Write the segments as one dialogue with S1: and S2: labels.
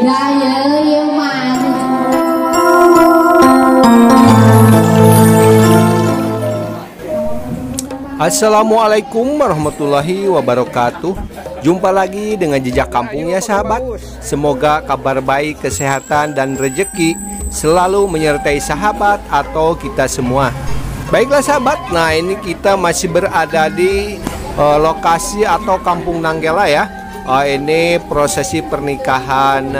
S1: Beda ya mana.
S2: Assalamualaikum warahmatullahi wabarakatuh. Jumpa lagi dengan Jejak Kampung ya sahabat. Semoga kabar baik, kesehatan dan rezeki selalu menyertai sahabat atau kita semua. Baiklah sahabat, nah ini kita masih berada di lokasi atau Kampung Nanggela ya. Ini prosesi pernikahan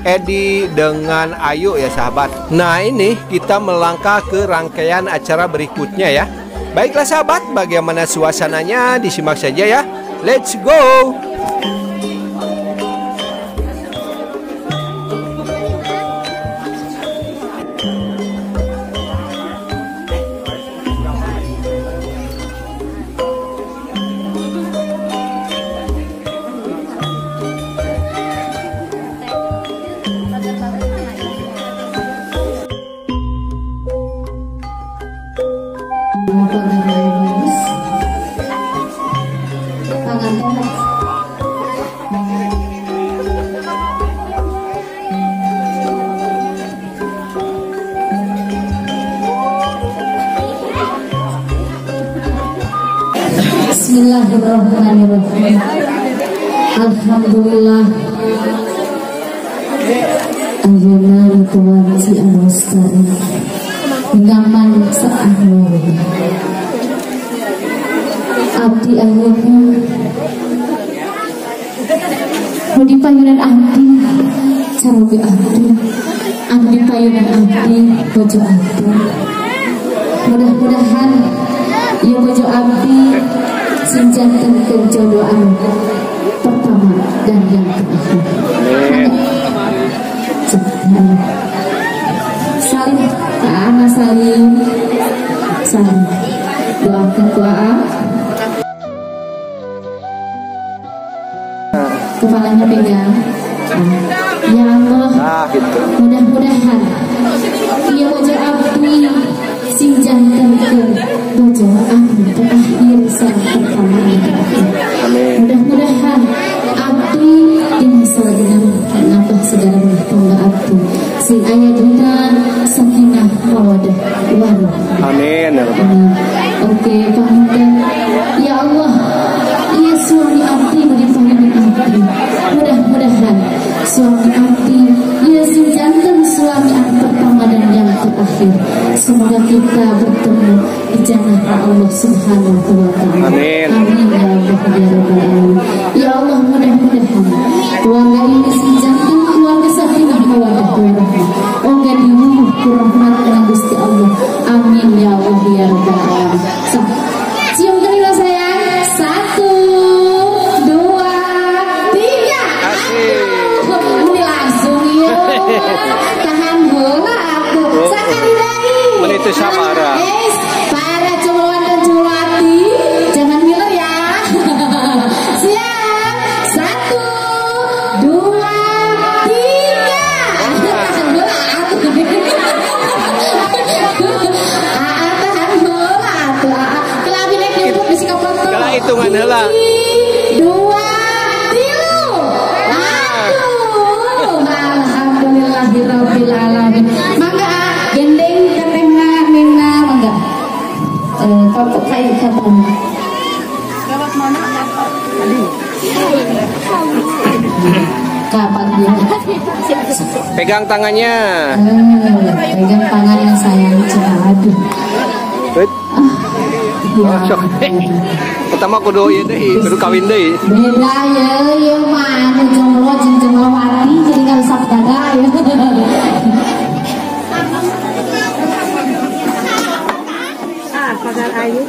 S2: Edi dengan Ayu ya sahabat. Nah ini kita melangkah ke rangkaian acara berikutnya ya. Baiklah sahabat, bagaimana suasananya disimak saja ya. Let's go.
S1: Bismillahirrahmanirrahim. Alhamdulillah. Ayyana tuwati al-musta'in ngaman sa'ahmu abdi ayyana mudi payunan abdi caroge abdi payunan abdi bojo abdi. Mudah-mudahan ya bojo abdi sinjanten kejodohan pertama dan yang terakhir. Salim, anak salim, salim. Doakan doa. Kepalanya pegang. Ya Allah, mudah-mudahan ia bojo abdi sinjanten kejodohan terakhir serta pertama dan terakhir. Mudah-mudahan abdi dinasal dengan nambah segala tangga abdi sing aya dina sakinah mawaddah warahmah. Amin. Oke, panten ya Allah, iya suami abdi melimpahkan abdi. Mudah-mudahan suami abdi iya sing janten suami abdi pertama dan yang terakhir. Semoga kita bertemu di jannah Allah Subhanahu wa taala. Amin. Amin ya rabbal alamin. Ya Allah, mudah-mudahan keluarga ini sinjanten keluarga sakinah mawaddah warahmah. Oga diwuh kurahmat dengan Gusti Allah. Amin ya Allah ya rabbal alamin. Cium gerilah sayang. 1, 2, 3. Ini langsung ya. Tahan bola aku. Sakari dari.
S2: Menit samara.
S1: Para coloan dan colati, jangan miler ya. Siap. 1, 2, 3. Tahan bola aku. Tahan bola aku. Kelabi naik nyumput di sikapot.
S2: Kala hitungan heula.
S1: 2, 3. Alhamdulillahirabbil alamin. Mangga gendeng tetehna minna mangga. Kapok kayu kapan? Gawat mana? Kapan dia?
S2: Pegang tangannya.
S1: Pegang tangannya sayang. Aduh.
S2: Pertama kudu ieu deui, kudu kawin deui.
S1: Beda ya mana jomblo jeung jomblowati jadi ngarusak dada ya. Pagar ayu.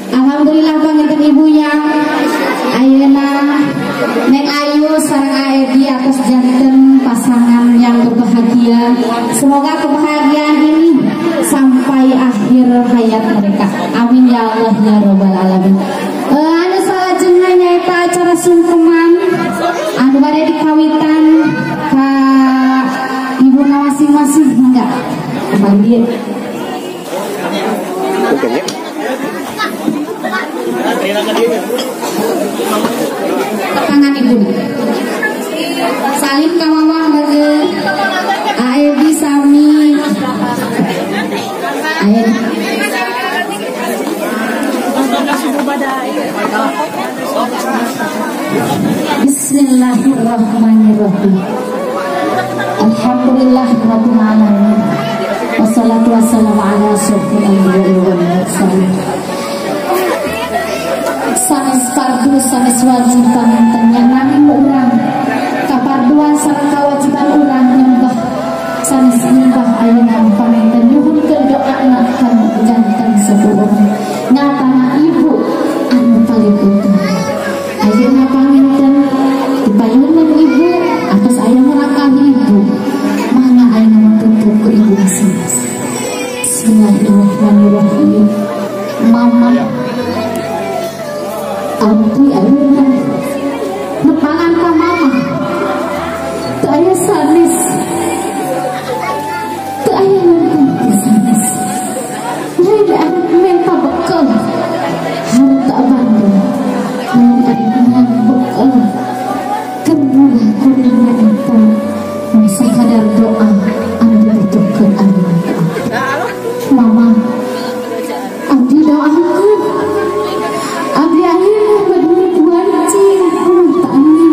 S1: Alhamdulillah panginten ibunya ayeuna Neng Ayu sareng Edi atas janten pasangan yang berbahagia. Semoga kebahagiaan ini sampai akhir hayat mereka. Amin ya Allah ya robbal alamin. Anu salajengna nyaeta acara sungkeman anu bade dikawitan ka ibu masing-masing enggak. Tangan ibu. Salim kawawah bagi Aebi Sami. Ayo. Bismillahirrahmanirrahim. Alhamdulillah rabbil alamin. Wassalatu wassalamu ala asyrofil anbiya'i wal mursalin. Sanes fardu sanes wajib panganten nami urang kaparduan sareng kewajiban urang nyembah sanes nyembah ayeuna panganten nyuhunkeun doa ngakan janten saburon ngatana ibu anu paling utama ayeuna panganten dipayeuneun ibu atos aya melakang ibu mangga ayeuna matutup ku ibu masing-masing. Bismillahirrahmanirrahim. Mama abdi ayeuna nepangan ka mama teu aya sanes teu aya nanti sanes lain anak menta bekal harta abandon lain anak bekal kemulah kuningan itu bisa kadar doa anu dibutuhkeun ayeuna mama abdi doaku abdi ayeuna berduit wancing rumah tangga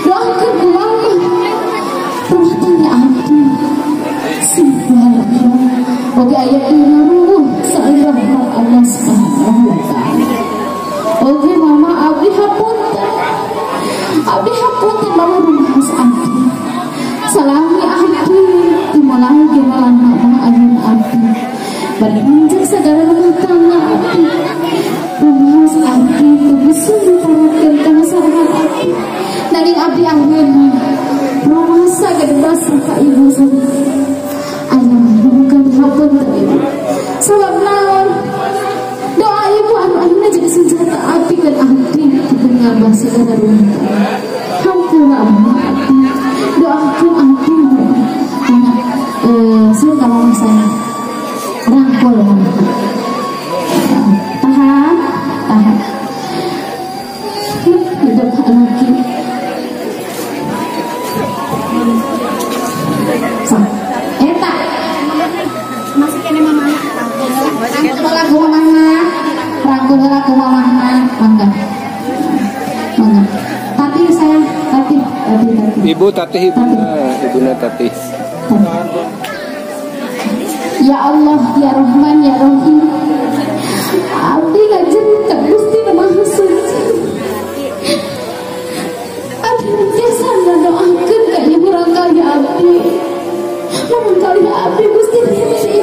S1: doakeun ku mama rumah tangga abdi subhanallah oge aya ieu saeueuh rahmat Allah subhanahu wa ta'ala oge mama abdi hapunten mama rumah abdi salami abdi timolahi genalan mama ayeuna abdi bari menjak segala rumah tangga abdi rumah abdi bisa ditarakeun kana sarangan abdi nanging abdi ayeuna rumah saged basah ka ibu ayeuna bukan hapunten ibu sabab naon doa ibu anu ayeuna jadi senjata abdi keun abdi ngabah segala rumah tangga hampura abdi doakeun abdi anak surga mama saya rangkul mama tahan hidup lagi eta masih kene mama rangkul lagu mama mangga tati sayang tati
S2: ibu ibuna tati.
S1: Ya Allah, ya Rahman, ya Rahim. Abdi ngajengkeun Gusti Nu Maha Suci. Abdi biasa doakeun ka ibu rangkali abdi. Rangkali abdi Gusti Ridzi.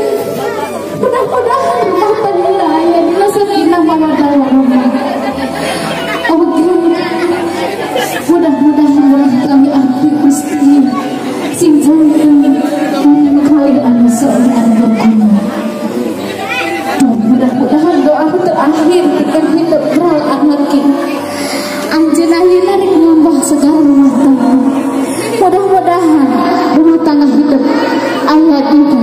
S1: Mudah-mudahan rumah tangga aya dina sakinah mawaddah warahmah. Mudah-mudahan rangkali abdi Gusti sing janten kali anu soleh anu beramal. Mudah-mudahan doa terakhir dengan hidup beral anak kita anjeunna ayeuna rek nambah segala rumah tangga. Mudah-mudahan rumah tangga hidup ayat itu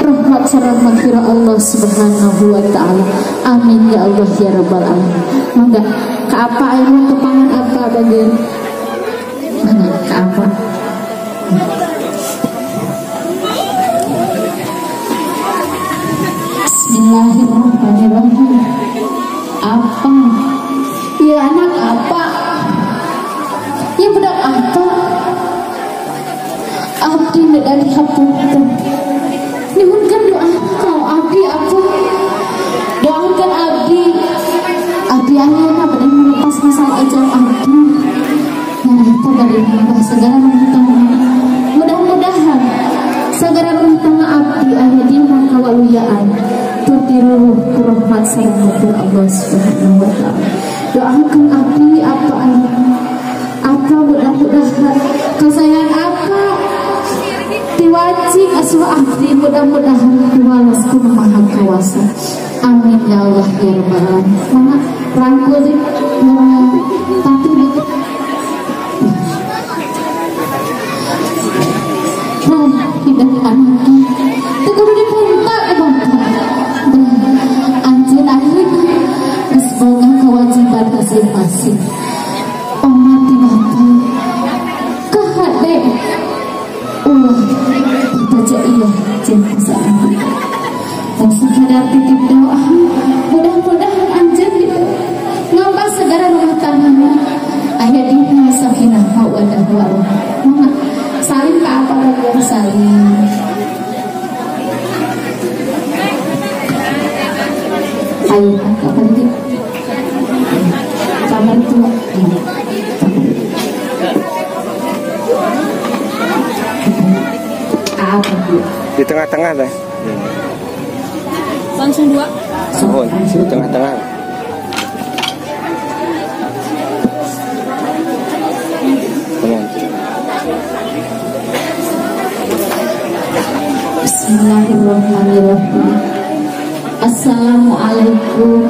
S1: rahmat sareng maghfirah Allah subhanahu wa ta'ala. Amin ya Allah ya rabbal alamin. Mangga ka apa ayeuna kepangan apa bagian mana ka apa Bismillahirrahmanirrahim. Apa? Ya anak apa? Ya budak apa? Abdi dari hapunten. Nyuhunkeun doa kau abdi apa? Doakeun abdi. Abdi ayeuna bade melepas masalah ajal abdi. Nah itu bade nambah segala rumah tangga. Mudah-mudahan segala rumah tangga abdi aya dina kawaluyaan. Tutiru rahmat sareng Allah subhanahu wa ta'ala. Doakeun abdi apa apa mudah-mudahan kesayangan apa diwajib aswa abdi mudah-mudahan diwalas ku Maha Kuasa. Amin ya Allah ya rabbal alamin. Mama rangkul di tapi hidup anak kita kudu dipunta anjeun masing-masing. Omati bapak kahade ulah baca iya jangan kesalahan. Dan sekadar titip doa, mudah-mudahan anjir gitu ngambah segala rumah tangganya ayah dina sakinah mawadah warahmah. Mama salim ke apa lagi salim. Ayo kapan itu kapan itu apa
S2: di tengah-tengah dah.
S3: Langsung dua.
S2: Oh, di tengah-tengah.
S1: Bismillahirrahmanirrahim. Assalamualaikum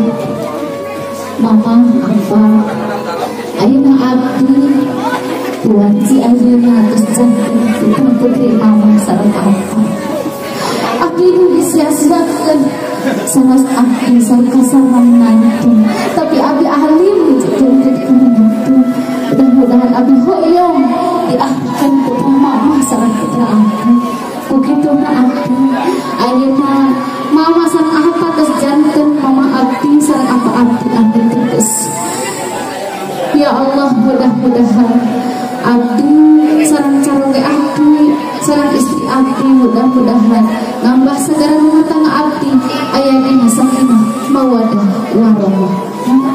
S1: mama apa ayeuna abdi Tuhan si ayeuna geus janten putri mama sareng apa abdi nu disia-siakeun sanes abdi sareng kasaran nanti tapi abdi alim jeung jadi menantu. Mudah-mudahan abdi hoyong diahkan putra mama sareng putra abdi begitu na abdi ayeuna mama sareng apa geus janten mama abdi sareng apa abdi abdi geus. Ya Allah, mudah-mudahan abdi sareng calonge abdi sareng istri abdi mudah-mudahan nambah segala rumah tangga abdi aya dina sakinah mawadah warahmah.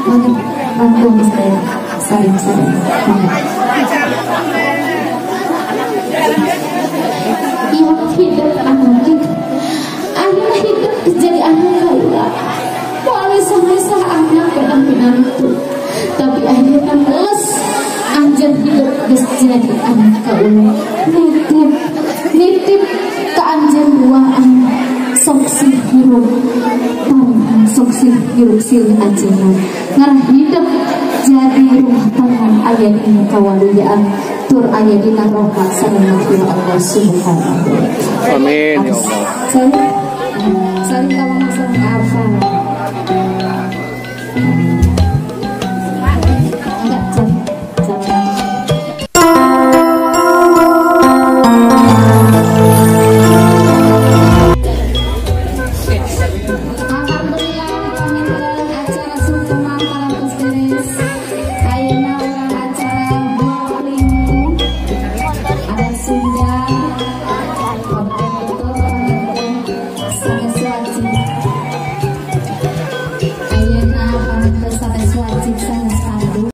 S1: Mari rangkum saya saling-saling. Ya hidup anak kita akhirnya hidup jadi anak kaula boleh sama-sama anak benar-benar itu tapi akhirnya meles anjir hidup geus jadi anak kaula nitip ke anjir duaan sok si hirup sok si hirup silih ajengan ngarah hidup jadi rumah tangga aya dina kawaliyaan tur aya dina rahmat sareng Allah subhanahu wa ta'ala.
S2: Amin ya Allah.
S1: Saling kamu masalah apa?